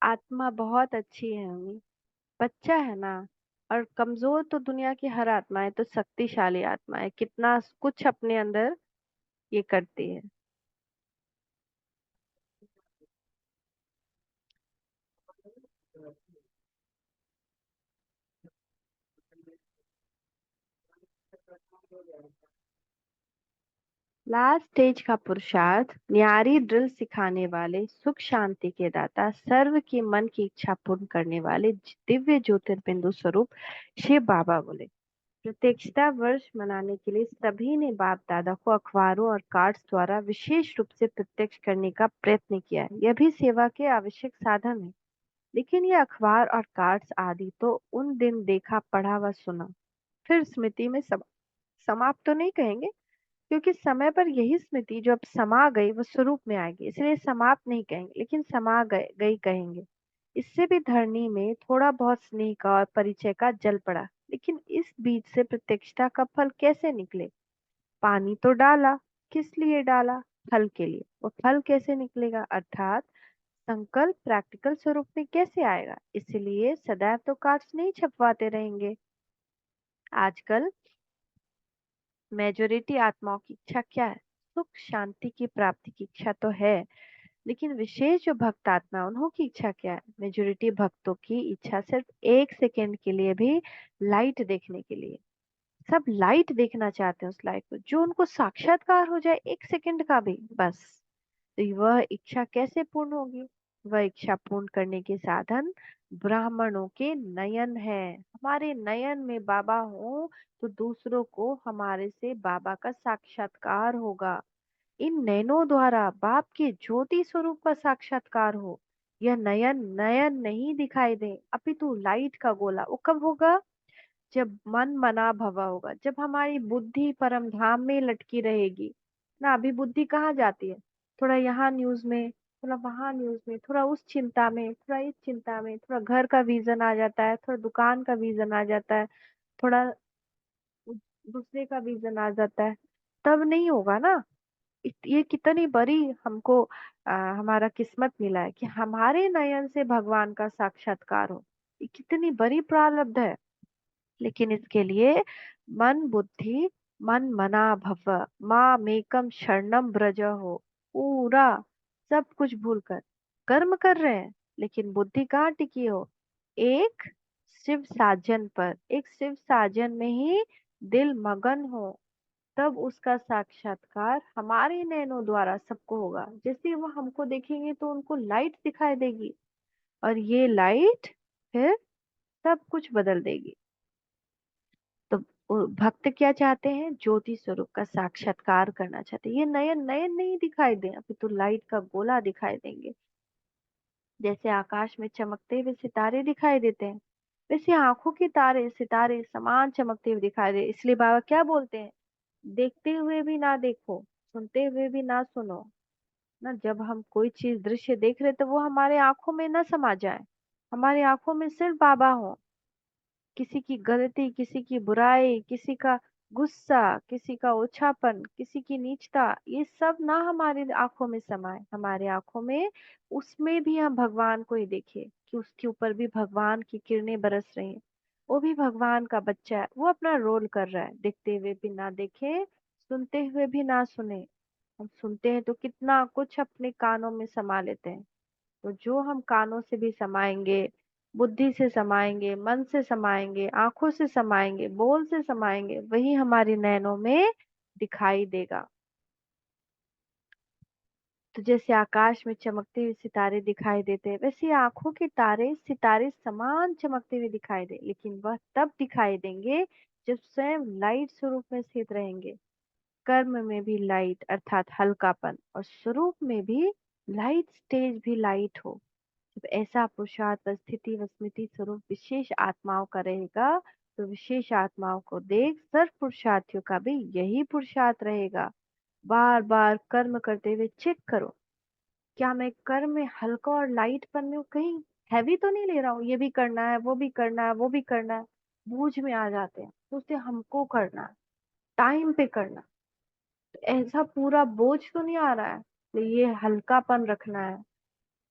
आत्मा बहुत अच्छी है अम्मी। बच्चा है ना। और कमजोर तो दुनिया की हर आत्मा है, तो शक्तिशाली आत्मा है, कितना कुछ अपने अंदर ये करती है। लास्ट स्टेज का पुरुषार्थ, न्यारी ड्रिल सिखाने वाले, सुख शांति के दाता, सर्व की मन की इच्छा पूर्ण करने वाले दिव्य ज्योतिर्बिंदु स्वरूप शिव बाबा बोले। प्रत्यक्षता वर्ष मनाने के लिए सभी ने बाप दादा को अखबारों और कार्ड्स द्वारा विशेष रूप से प्रत्यक्ष करने का प्रयत्न किया है। यह भी सेवा के आवश्यक साधन है। लेकिन ये अखबार और कार्ड्स आदि तो उन दिन देखा पढ़ा व सुना, फिर स्मृति में समाप्त तो नहीं कहेंगे, क्योंकि समय पर यही स्मृति जो अब समा गई वो स्वरूप में आएगी, इसलिए समाप्त नहीं कहेंगे, लेकिन समा गई कहेंगे। इससे भी धरनी में थोड़ा बहुत स्नेह का और परिचय का जल पड़ा। लेकिन इस बीच से प्रत्यक्षता का फल कैसे निकले? पानी तो डाला, किस लिए डाला? फल के लिए। वो फल कैसे निकलेगा, अर्थात संकल्प प्रैक्टिकल स्वरूप में कैसे आएगा? इसलिए सदैव तो कार्ड्स नहीं छपवाते रहेंगे। आजकल मेजोरिटी आत्माओं की इच्छा क्या है? सुख शांति की प्राप्ति की इच्छा तो है, लेकिन विशेष जो भक्त आत्मा है, उन्हों की इच्छा क्या है? मेजोरिटी भक्तों की इच्छा सिर्फ 1 सेकेंड के लिए भी लाइट देखने के लिए। सब लाइट देखना चाहते हैं, उस लाइट को जो उनको साक्षात्कार हो जाए 1 सेकेंड का भी, बस। तो वह इच्छा कैसे पूर्ण होगी? वह इच्छा पूर्ण करने के साधन ब्राह्मणों के नयन है। हमारे नयन में बाबा हो तो दूसरों को हमारे से बाबा का साक्षात्कार होगा। इन नयनों द्वारा बाप के ज्योति स्वरूप का साक्षात्कार हो। यह नयन नयन नहीं दिखाई दे, अपितु लाइट का गोला। वो कब होगा? जब मन मना भवा होगा, जब हमारी बुद्धि परम धाम में लटकी रहेगी ना। अभी बुद्धि कहाँ जाती है? थोड़ा यहाँ न्यूज में, थोड़ा वहां न्यूज में, थोड़ा उस चिंता में, थोड़ा इस चिंता में, थोड़ा घर का विजन आ जाता है, थोड़ा दुकान का विजन आ जाता है, थोड़ा दूसरे का विजन आ जाता है। तब नहीं होगा ना। ये कितनी बड़ी हमको हमारा किस्मत मिला है कि हमारे नयन से भगवान का साक्षात्कार हो। ये कितनी बड़ी प्रारब्ध है। लेकिन इसके लिए मन बुद्धि, मन मना भव, माँ मेकम शरणम ब्रज हो, पूरा सब कुछ भूलकर कर्म कर रहे हैं। लेकिन बुद्धि कहाँ टिकी हो? एक शिव साजन पर, एक शिव साजन में ही दिल मगन हो, तब उसका साक्षात्कार हमारे नैनों द्वारा सबको होगा। जैसे वो हमको देखेंगे तो उनको लाइट दिखाई देगी, और ये लाइट फिर सब कुछ बदल देगी। तो भक्त क्या चाहते हैं? ज्योति स्वरूप का साक्षात्कार करना चाहते हैं। ये नयन नयन नहीं दिखाई दे, अभी तो लाइट का गोला दिखाई देंगे। जैसे आकाश में चमकते हुए सितारे दिखाई देते हैं, वैसे आंखों के तारे सितारे समान चमकते हुए दिखाई दे। इसलिए बाबा क्या बोलते हैं? देखते हुए भी ना देखो, सुनते हुए भी ना सुनो। ना, जब हम कोई चीज दृश्य देख रहे तो वो हमारे आंखों में ना समा जाए। हमारी आंखों में सिर्फ बाबा हो। किसी की गलती, किसी की बुराई, किसी का गुस्सा, किसी का ओछापन, किसी की नीचता, ये सब ना हमारी आंखों में समाए। हमारे आंखों में उसमें भी हम भगवान को ही देखे, कि उसके ऊपर भी भगवान की किरणें बरस रही हैं। वो भी भगवान का बच्चा है, वो अपना रोल कर रहा है। देखते हुए भी ना देखे, सुनते हुए भी ना सुने। हम सुनते हैं तो कितना कुछ अपने कानों में समा लेते हैं। तो जो हम कानों से भी समाएंगे, बुद्धि से समाएंगे, मन से समाएंगे, आंखों से समाएंगे, बोल से समाएंगे, वही हमारी नैनों में दिखाई देगा। तो जैसे आकाश में चमकते हुए सितारे दिखाई देते हैं, वैसे आंखों के तारे सितारे समान चमकते हुए दिखाई दे, लेकिन वह तब दिखाई देंगे जब स्वयं लाइट स्वरूप में स्थित रहेंगे। कर्म में भी लाइट अर्थात हल्कापन, और स्वरूप में भी लाइट स्टेज भी लाइट हो। जब ऐसा पुरुषार्थ व स्थिति व स्मृति स्वरूप विशेष आत्माओं का रहेगा, तो विशेष आत्माओं को देख सर्व पुरुषार्थियों का भी यही पुरुषार्थ रहेगा। बार बार कर्म करते हुए चेक करो, क्या मैं कर्म में हल्का और लाइट पन में हूँ? कहीं हैवी तो नहीं ले रहा हूँ? ये भी करना है, वो भी करना है, वो भी करना है। बूझ में आ जाते हैं, सोचते हैं हमको करना है, टाइम पे करना। तो ऐसा पूरा बोझ तो नहीं आ रहा है, तो ये हल्कापन रखना है।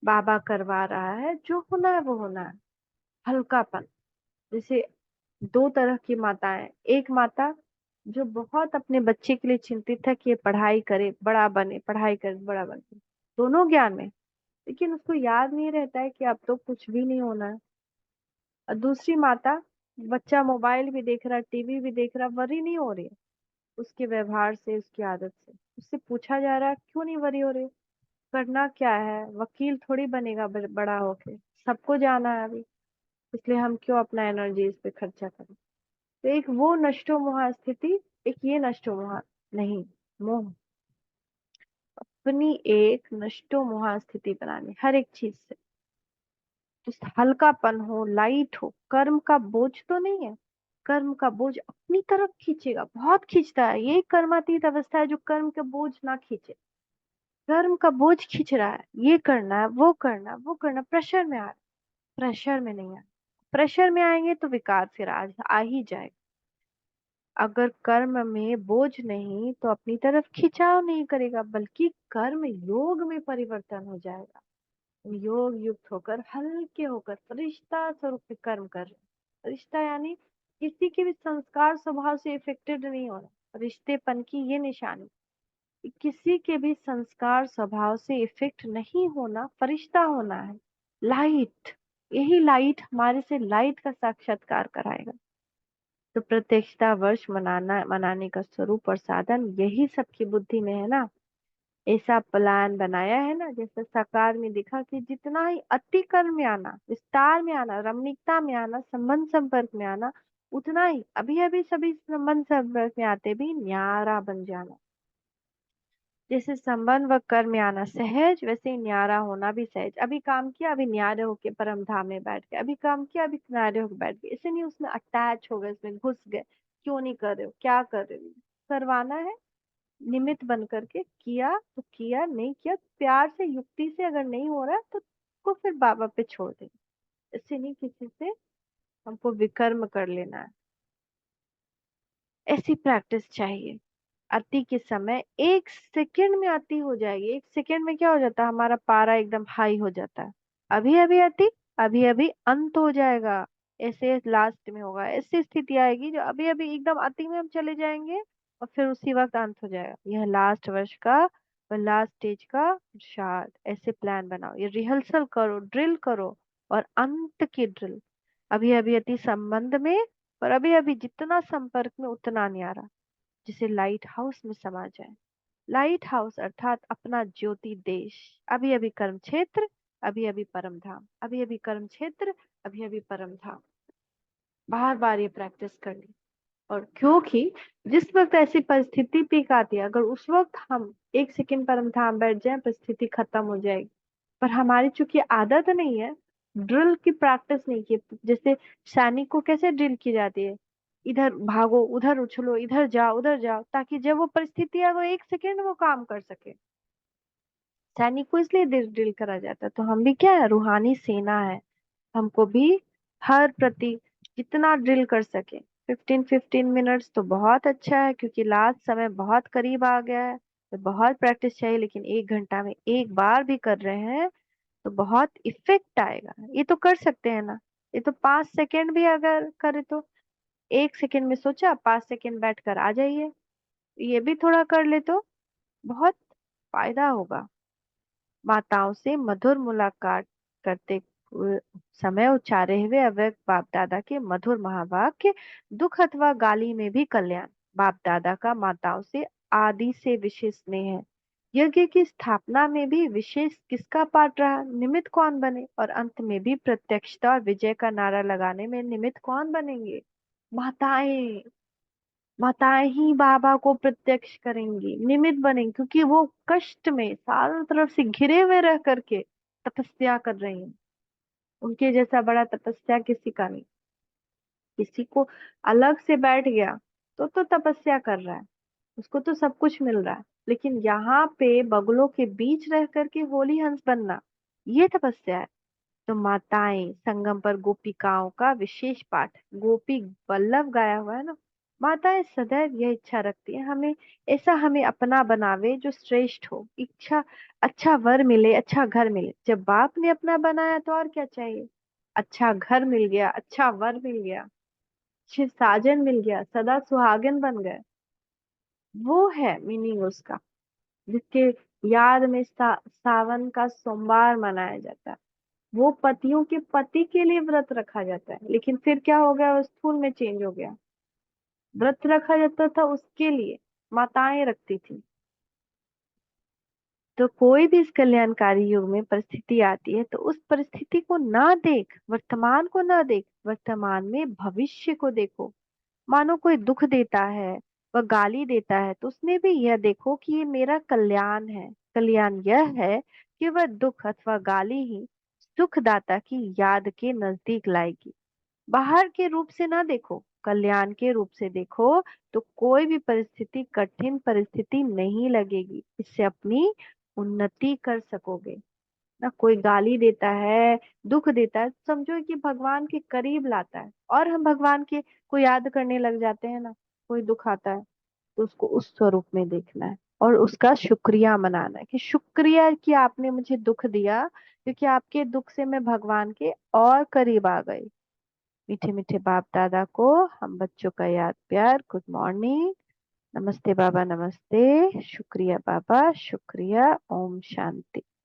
बाबा करवा रहा है, जो होना है वो होना है। हल्कापन। जैसे दो तरह की माताएं, एक माता जो बहुत अपने बच्चे के लिए चिंतित है कि ये पढ़ाई करे बड़ा बने, पढ़ाई करे बड़ा बने, दोनों ज्ञान में, लेकिन उसको याद नहीं रहता है कि अब तो कुछ भी नहीं होना है। और दूसरी माता, बच्चा मोबाइल भी देख रहा, टीवी भी देख रहा, वरी नहीं हो रही है उसके व्यवहार से, उसकी आदत से। उससे पूछा जा रहा है क्यों नहीं वरी हो रही, करना क्या है, वकील थोड़ी बनेगा बड़ा होके, सबको जाना है अभी, इसलिए हम क्यों अपना एनर्जी इस पे खर्चा करें। तो एक वो नष्टो मोह स्थिति, एक ये नष्टो मोह, नहीं, मोह, अपनी एक नष्टो मोह स्थिति बनानी हर एक चीज से। तो हल्कापन हो, लाइट हो, कर्म का बोझ तो नहीं है। कर्म का बोझ अपनी तरफ खींचेगा, बहुत खींचता है, ये कर्मातीत अवस्था है जो कर्म का बोझ ना खींचे। कर्म का बोझ खींच रहा है, ये करना है, वो करना है, वो करना, प्रेशर में आ रहा है, प्रेशर में नहीं आ। प्रेशर में आएंगे तो विकार फिर आ ही जाएगा। अगर कर्म में बोझ नहीं तो अपनी तरफ खिंचाव नहीं करेगा, बल्कि कर्म योग में परिवर्तन हो जाएगा। योग युक्त होकर, हल्के होकर, फरिश्ता स्वरूप में कर्म कर रहे हैं। फरिश्ता यानी किसी के भी संस्कार स्वभाव से इफेक्टेड नहीं होना, रिश्तेपन की ये निशानी। किसी के भी संस्कार स्वभाव से इफेक्ट नहीं होना, फरिश्ता होना है। लाइट, यही लाइट हमारे से लाइट का साक्षात्कार कराएगा। तो प्रत्यक्षता वर्ष मनाने का स्वरूप और साधन यही सबकी बुद्धि में है ना। ऐसा प्लान बनाया है ना, जैसे साकार में दिखा कि जितना ही अति कर्म में आना, विस्तार में आना, रमणीकता में आना, संबंध संपर्क में आना, उतना ही अभी अभी सभी संबंध संपर्क में आते भी न्यारा बन जाना। जैसे संबंध व कर्म में आना सहज, वैसे ही न्यारा होना भी सहज। अभी काम किया, अभी न्यारे होके परम धाम में बैठ गए, अभी काम किया, अभी न्यारे होके बैठ गए, इसे नहीं उसमें अटैच हो गए, इसमें घुस गए। क्यों नहीं कर रहे हो, क्या कर रहे हो, करवाना है, निमित्त बन करके किया तो किया, नहीं किया प्यार से, युक्ति से, अगर नहीं हो रहा तो को फिर बाबा पे छोड़ दे। इससे नहीं किसी से हमको विकर्म कर लेना है। ऐसी प्रैक्टिस चाहिए। अति के समय एक सेकंड में अति हो जाएगी, एक सेकंड में क्या हो जाता है, हमारा पारा एकदम हाई हो जाता है। अभी अभी अति, अभी अभी अंत हो जाएगा। ऐसे लास्ट में होगा, ऐसी स्थिति आएगी जो अभी अभी एकदम अति में हम चले जाएंगे और फिर उसी वक्त अंत हो जाएगा। यह लास्ट वर्ष का और लास्ट स्टेज का प्रसाद। ऐसे प्लान बनाओ, ये रिहर्सल करो, ड्रिल करो, और अंत की ड्रिल। अभी अभी अति संबंध में, और अभी अभी जितना संपर्क में उतना न्यारा, जिसे लाइट हाउस में समा जाए। लाइट हाउस अर्थात अपना ज्योति देश। अभी अभी कर्म क्षेत्र, अभी अभी परम धाम, अभी अभी कर्म क्षेत्र, अभी अभी परम धाम। बार बार ये प्रैक्टिस करनी। और क्योंकि जिस वक्त ऐसी परिस्थिति पीक आती है, अगर उस वक्त हम एक सेकंड परम धाम बैठ जाए, परिस्थिति खत्म हो जाएगी। पर हमारी चूंकि आदत नहीं है, ड्रिल की प्रैक्टिस नहीं की, जैसे सैनिक को कैसे ड्रिल की जाती है, इधर भागो, उधर उछलो, इधर जाओ, उधर जाओ, ताकि जब वो परिस्थिति आए वो एक सेकेंड वो काम कर सके। सैनिक को इसलिए ड्रिल करा जाता है। तो हम भी क्या है, रूहानी सेना है। हमको भी हर प्रति जितना ड्रिल कर सके, 15-15 मिनट्स तो बहुत अच्छा है, क्योंकि लास्ट समय बहुत करीब आ गया है। तो बहुत प्रैक्टिस चाहिए, लेकिन 1 घंटा में एक बार भी कर रहे हैं तो बहुत इफेक्ट आएगा। ये तो कर सकते हैं ना, ये तो 5 सेकेंड भी अगर करे तो, 1 सेकेंड में सोचा, 5 सेकेंड बैठ कर आ जाइए, ये भी थोड़ा कर ले तो बहुत फायदा होगा। माताओं से मधुर मुलाकात करते समय उच्चारे हुए अव्यक्त बाप दादा के मधुर महावाक्य, दुख अथवा गाली में भी कल्याण। बाप दादा का माताओं से आदि से विशेष स्नेह है। यज्ञ की स्थापना में भी विशेष किसका पाठ रहा, निमित्त कौन बने, और अंत में भी प्रत्यक्षता और विजय का नारा लगाने में निमित्त कौन बनेंगे, माताएं। माताएं ही बाबा को प्रत्यक्ष करेंगी, निमित्त बनेंगी, क्योंकि वो कष्ट में चारों तरफ से घिरे हुए रह करके तपस्या कर रही हैं। उनके जैसा बड़ा तपस्या किसी का नहीं। किसी को अलग से बैठ गया तो तपस्या कर रहा है, उसको तो सब कुछ मिल रहा है, लेकिन यहाँ पे बगुलों के बीच रह करके होली हंस बनना, ये तपस्या है। तो माताएं संगम पर गोपिकाओं का विशेष पाठ, गोपी वल्लभ गाया हुआ है ना, माताएं सदैव यह इच्छा रखती है हमें, ऐसा हमें अपना बनावे जो श्रेष्ठ हो। इच्छा, अच्छा वर मिले, अच्छा घर मिले। जब बाप ने अपना बनाया तो और क्या चाहिए। अच्छा घर मिल गया, अच्छा वर मिल गया, शिव साजन मिल गया, सदा सुहागन बन गए। वो है मीनिंग उसका, जिसके याद में सावन का सोमवार मनाया जाता है। वो पतियों के पति के लिए व्रत रखा जाता है, लेकिन फिर क्या हो गया, वो स्थूल में चेंज हो गया। व्रत रखा जाता था उसके लिए, माताएं रखती थी। तो कोई भी इस कल्याणकारी युग में परिस्थिति आती है तो उस परिस्थिति को ना देख, वर्तमान को ना देख, वर्तमान में भविष्य को देखो। मानो कोई दुख देता है, वह गाली देता है, तो उसमें भी यह देखो कि ये मेरा कल्याण है। कल्याण यह है कि वह दुख अथवा गाली ही सुखदाता की याद के नजदीक लाएगी। बाहर के रूप से ना देखो, कल्याण के रूप से देखो, तो कोई भी परिस्थिति कठिन परिस्थिति नहीं लगेगी। इससे अपनी उन्नति कर सकोगे। ना कोई गाली देता है, दुख देता है, समझो कि भगवान के करीब लाता है, और हम भगवान के को याद करने लग जाते हैं ना। कोई दुख आता है तो उसको उस स्वरूप में देखना है और उसका शुक्रिया मनाना है कि शुक्रिया कि आपने मुझे दुख दिया, क्योंकि आपके दुख से मैं भगवान के और करीब आ गई। मीठे मीठे बाप दादा को हम बच्चों का याद प्यार, गुड मॉर्निंग, नमस्ते बाबा, नमस्ते, शुक्रिया बाबा, शुक्रिया, ओम शांति।